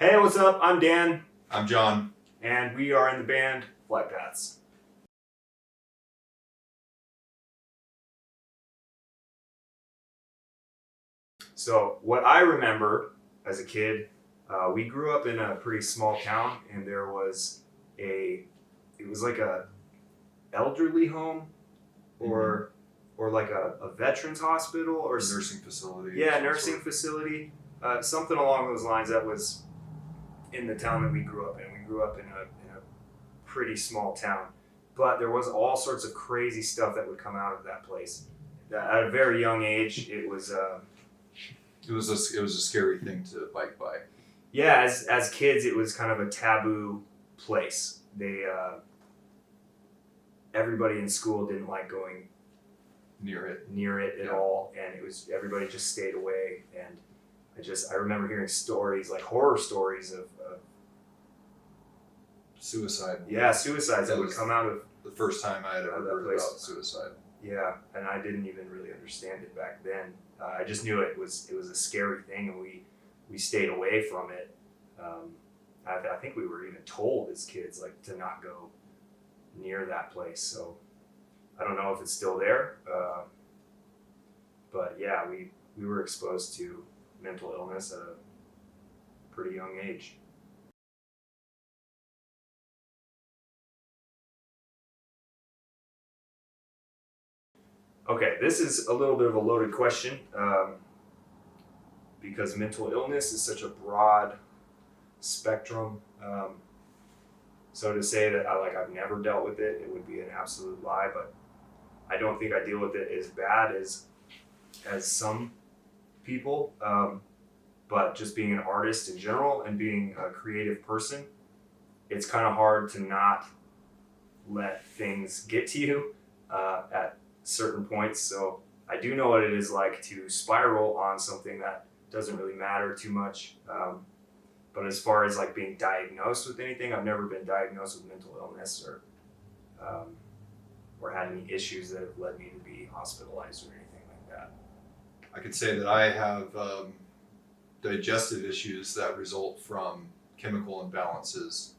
Hey, what's up? I'm Dan, I'm John. and we are in the band Flight Paths. So, what I remember as a kid, we grew up in a pretty small town, and there was it was like a elderly home, or like a veterans hospital, or Nursing facility. yeah, nursing facility, something along those lines. That was in the town that we grew up in. We grew up in a pretty small town, but there was all sorts of crazy stuff that would come out of that place. At a very young age, it was It was a scary thing to bike by. yeah. As kids, it was kind of a taboo place. Everybody in school didn't like going Near it. at Yeah. all, and everybody just stayed away. And I remember hearing stories, like horror stories of Suicide. suicides that would come out of. The first time I had ever that heard place. about suicide. Yeah, and I didn't even really understand it back then. I just knew it was a scary thing, and we stayed away from it. I think we were even told as kids like to not go near that place. So I don't know if it's still there, but yeah, we were exposed to mental illness at a pretty young age. Okay, this is a little bit of a loaded question because mental illness is such a broad spectrum. So to say that I've never dealt with it, it would be an absolute lie. But I don't think I deal with it as bad as some people. But just being an artist in general and being a creative person, it's kind of hard to not let things get to you at certain points. So I do know what it is like to spiral on something that doesn't really matter too much. But as far as like being diagnosed with anything, I've never been diagnosed with mental illness or had any issues that have led me to be hospitalized or anything like that. I could say that I have digestive issues that result from chemical imbalances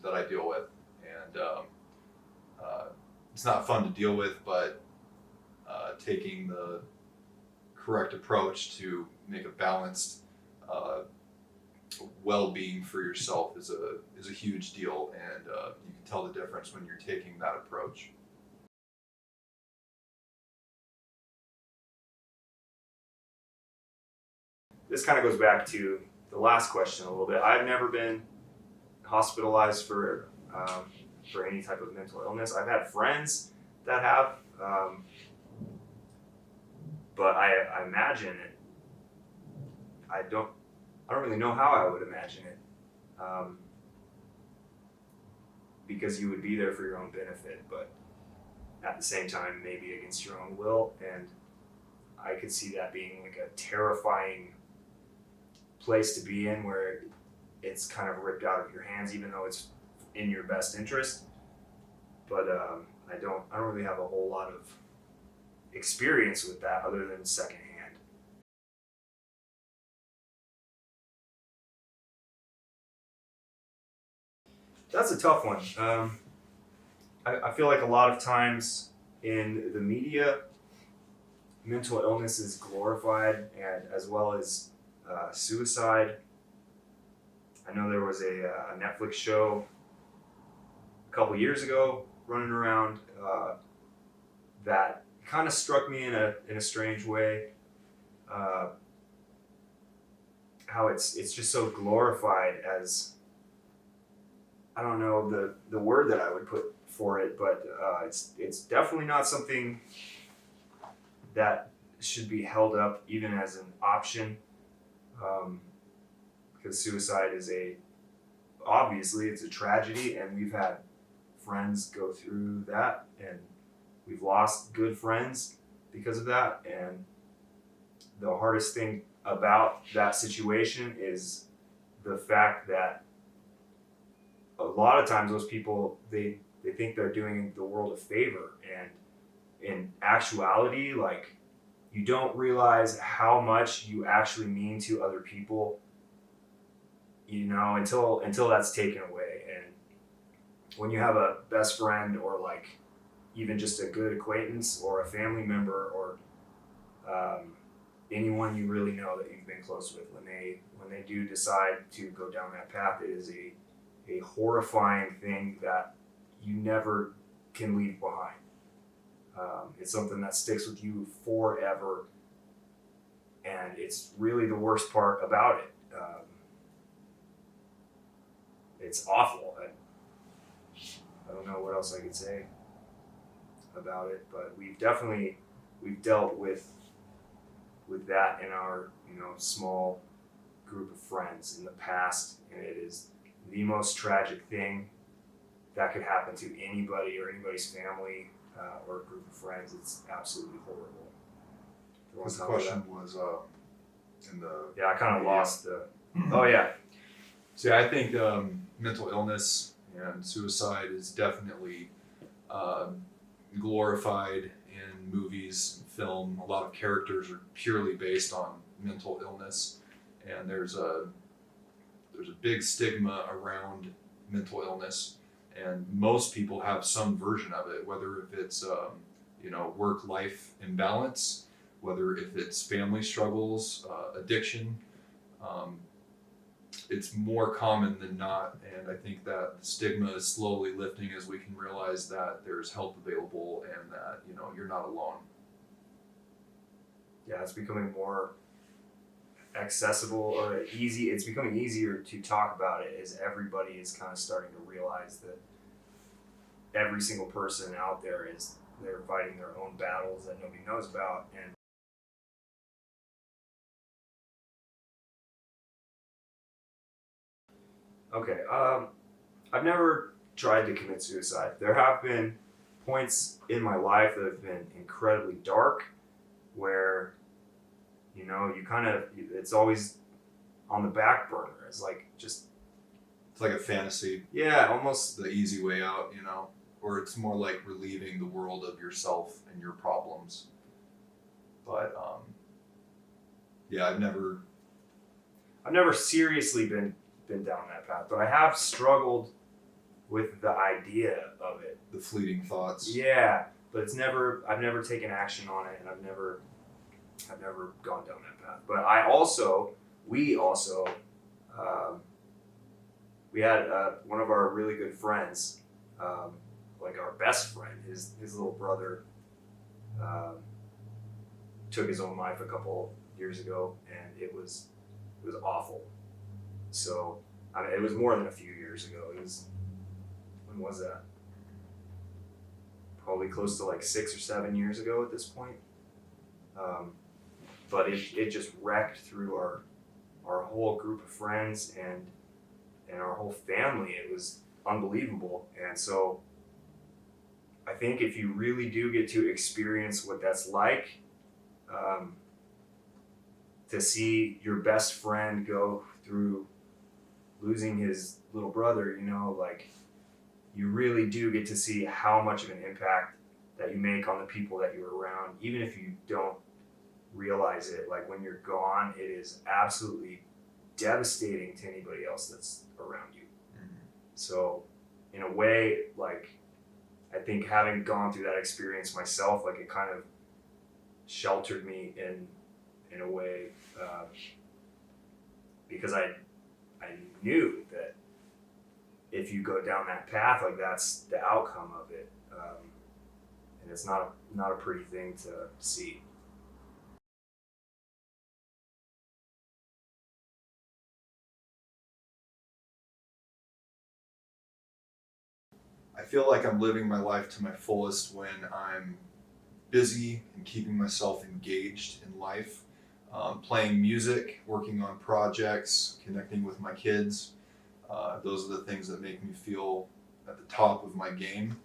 that I deal with, and it's not fun to deal with, but taking the correct approach to make a balanced well-being for yourself is a huge deal, and you can tell the difference when you're taking that approach. This kind of goes back to the last question a little bit. I've never been hospitalized for any type of mental illness. I've had friends that have, but I imagine it. I don't really know how I would imagine it, because you would be there for your own benefit, but at the same time, maybe against your own will. And I could see that being like a terrifying place to be in, where it's kind of ripped out of your hands, even though it's in your best interest. But I don't really have a whole lot of experience with that other than secondhand. That's a tough one. I feel like a lot of times in the media, mental illness is glorified, and as well as suicide. I know there was a Netflix show a couple years ago running around that kind of struck me in a strange way. How it's just so glorified as, I don't know the word that I would put for it, but it's definitely not something that should be held up even as an option, because suicide is obviously it's a tragedy, and we've had friends go through that, and we've lost good friends because of that. And the hardest thing about that situation is the fact that a lot of times those people, they think they're doing the world a favor, and in actuality, like, you don't realize how much you actually mean to other people until that's taken away. And when you have a best friend, or like even just a good acquaintance or a family member, or anyone you really know that you've been close with, when they do decide to go down that path, it is a horrifying thing that you never can leave behind. It's something that sticks with you forever, and it's really the worst part about it. It's awful. I don't know what else I could say about it, but we've dealt with that in our small group of friends in the past, and it is the most tragic thing that could happen to anybody or anybody's family or a group of friends. It's absolutely horrible. Because the question was in the Yeah, I kind of lost the. Oh yeah. So I think mental illness and suicide is definitely glorified in movies and film. A lot of characters are purely based on mental illness, and there's a big stigma around mental illness, and most people have some version of it, whether if it's work-life imbalance, whether if it's family struggles, addiction. It's more common than not, and I think that the stigma is slowly lifting as we can realize that there's help available and that you're not alone. Yeah, it's becoming more accessible or easy. It's becoming easier to talk about it as everybody is kind of starting to realize that every single person out there they're fighting their own battles that nobody knows about. And okay, I've never tried to commit suicide. There have been points in my life that have been incredibly dark, where it's always on the back burner. It's like just It's like a fantasy, almost. the easy way out, or it's more like relieving the world of yourself and your problems. But I've never seriously been down that path, but I have struggled with the idea of it. the fleeting thoughts. Yeah, but I've never taken action on it, and I've never gone down that path. But we had one of our really good friends, like our best friend, his little brother took his own life a couple years ago, and it was awful. So it was more than a few years ago. When was that? Probably close to like 6 or 7 years ago at this point. But it just wrecked through our whole group of friends and our whole family. It was unbelievable. And so I think if you really do get to experience what that's like, to see your best friend go through losing his little brother, like you really do get to see how much of an impact that you make on the people that you're around, even if you don't realize it. Like when you're gone, it is absolutely devastating to anybody else that's around you. Mm-hmm. So in a way, like I think having gone through that experience myself, like it kind of sheltered me in a way, because I knew that if you go down that path, like that's the outcome of it, and it's not a pretty thing to see. I feel like I'm living my life to my fullest when I'm busy and keeping myself engaged in life, playing music, working on projects, connecting with my kids. Those are the things that make me feel at the top of my game.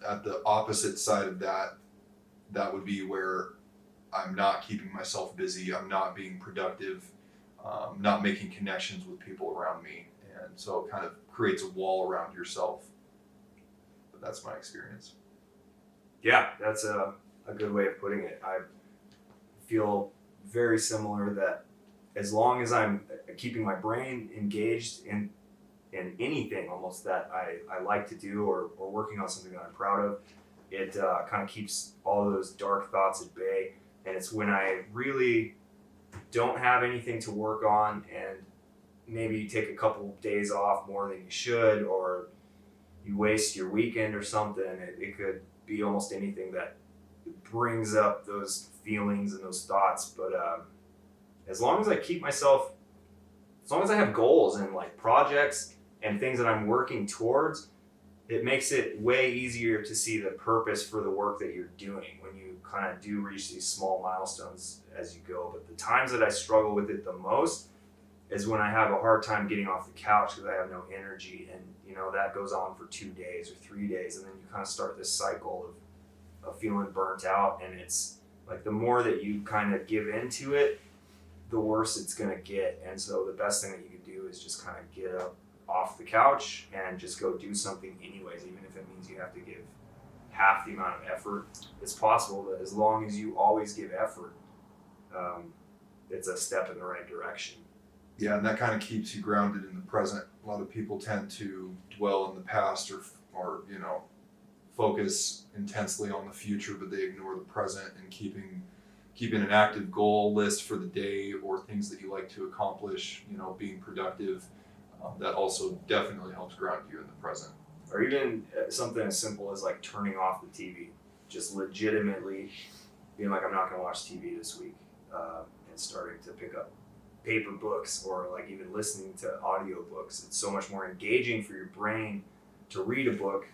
At the opposite side of that would be where I'm not keeping myself busy, I'm not being productive, not making connections with people around me. And so it kind of creates a wall around yourself. But that's my experience. Yeah, that's a good way of putting it. I feel very similar that as long as I'm keeping my brain engaged in anything almost that I like to do, or working on something that I'm proud of, it kind of keeps all those dark thoughts at bay. And it's when I really don't have anything to work on, and maybe you take a couple days off more than you should, or you waste your weekend or something. It could be almost anything that brings up those feelings and those thoughts. But as long as I keep myself, as long as I have goals and like projects and things that I'm working towards, it makes it way easier to see the purpose for the work that you're doing when you kind of do reach these small milestones as you go. But the times that I struggle with it the most is when I have a hard time getting off the couch because I have no energy, and that goes on for 2 days or 3 days, and then you kind of start this cycle of feeling burnt out. And it's like the more that you kind of give into it, the worse it's going to get. And so the best thing that you can do is just kind of get up off the couch and just go do something anyways, even if it means you have to give half the amount of effort. It's possible that as long as you always give effort, it's a step in the right direction. Yeah, and that kind of keeps you grounded in the present. A lot of people tend to dwell in the past or focus intensely on the future, but they ignore the present. And keeping an active goal list for the day, or things that you like to accomplish, being productive, that also definitely helps ground you in the present. Or even something as simple as like turning off the TV, just legitimately being like, I'm not going to watch TV this week, and starting to pick up paper books, or like even listening to audiobooks. It's so much more engaging for your brain to read a book,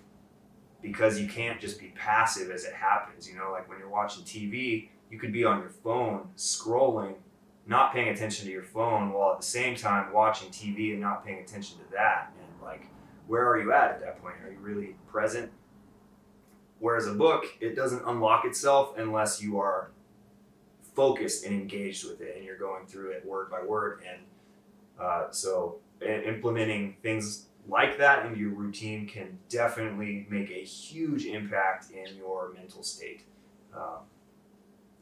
because you can't just be passive as it happens. Like when you're watching TV, you could be on your phone scrolling, not paying attention to your phone, while at the same time watching TV and not paying attention to that. And like, where are you at that point? Are you really present? Whereas a book, it doesn't unlock itself unless you are focused and engaged with it, and you're going through it word by word. And so implementing things like that into your routine can definitely make a huge impact in your mental state.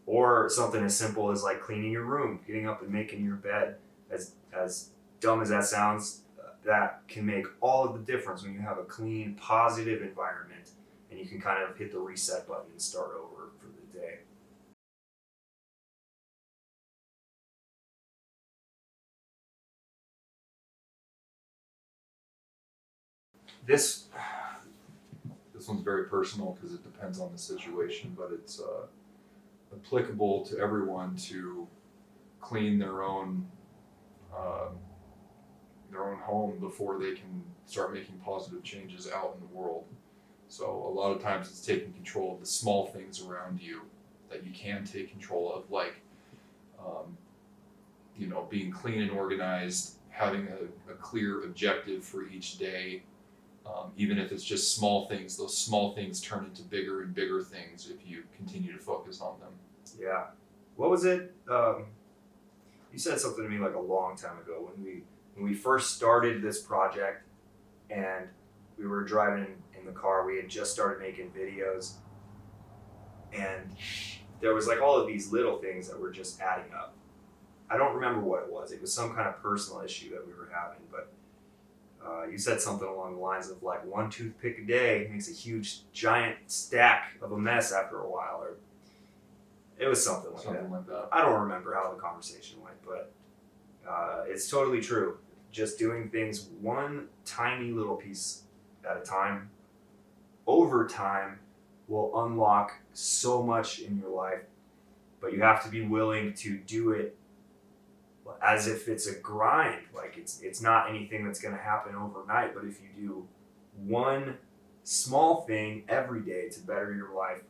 Or something as simple as like cleaning your room, getting up and making your bed. As dumb as that sounds, that can make all of the difference when you have a clean, positive environment, and you can kind of hit the reset button and start over for the day. This one's very personal because it depends on the situation, but it's applicable to everyone to clean their own home before they can start making positive changes out in the world. So a lot of times it's taking control of the small things around you that you can take control of, like being clean and organized, having a clear objective for each day. Even if it's just small things, those small things turn into bigger and bigger things if you continue to focus on them. Yeah. What was it? You said something to me like a long time ago when we first started this project, and we were driving in the car. We had just started making videos, and there was like all of these little things that were just adding up. I don't remember what it was. It was some kind of personal issue that we were having, but you said something along the lines of like, one toothpick a day makes a huge giant stack of a mess after a while, or it was something like that. I don't remember how the conversation went, but it's totally true. Just doing things one tiny little piece at a time, over time, will unlock so much in your life, but you have to be willing to do it as if it's a grind. Like it's not anything that's going to happen overnight, but if you do one small thing every day to better your life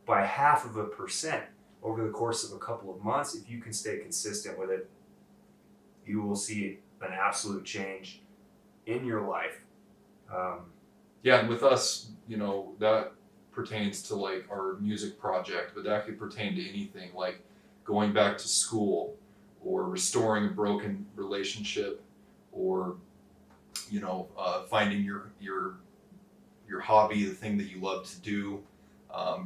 by 0.5% over the course of a couple of months, if you can stay consistent with it, you will see an absolute change in your life. Yeah, and with us, that pertains to like our music project, but that could pertain to anything, like going back to school, or restoring a broken relationship, or finding your hobby, the thing that you love to do,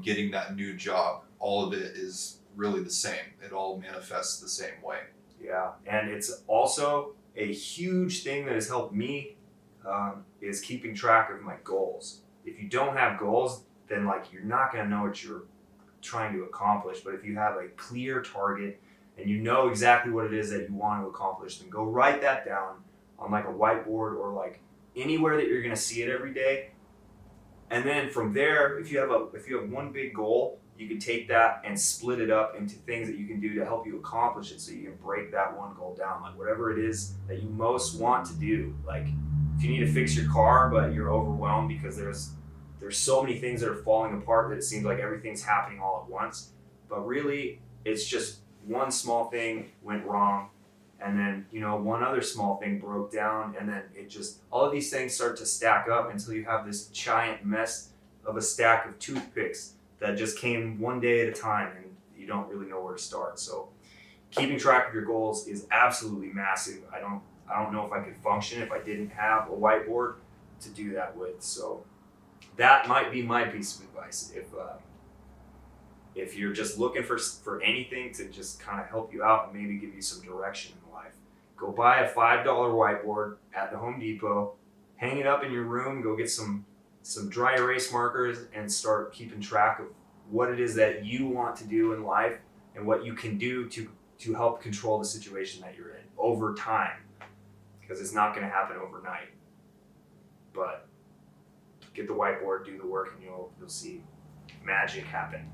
getting that new job. All of it is really the same. It all manifests the same way. Yeah, and it's also a huge thing that has helped me is keeping track of my goals. If you don't have goals, then like you're not gonna know what you're trying to accomplish. But if you have a clear target and you know exactly what it is that you want to accomplish, then go write that down on like a whiteboard or like anywhere that you're gonna see it every day. And then from there, if you have one big goal, you can take that and split it up into things that you can do to help you accomplish it, so you can break that one goal down. Like whatever it is that you most want to do. Like if you need to fix your car, but you're overwhelmed because there's so many things that are falling apart that it seems like everything's happening all at once. But really, it's just one small thing went wrong, and then one other small thing broke down, and then it just all of these things start to stack up until you have this giant mess of a stack of toothpicks that just came one day at a time, and you don't really know where to start. So keeping track of your goals is absolutely massive. I don't know if I could function if I didn't have a whiteboard to do that with. So that might be my piece of advice. If you're just looking for anything to just kind of help you out and maybe give you some direction in life, go buy a $5 whiteboard at the Home Depot, hang it up in your room, go get some dry erase markers, and start keeping track of what it is that you want to do in life and what you can do to help control the situation that you're in over time, because it's not going to happen overnight. But get the whiteboard, do the work, and you'll see magic happen.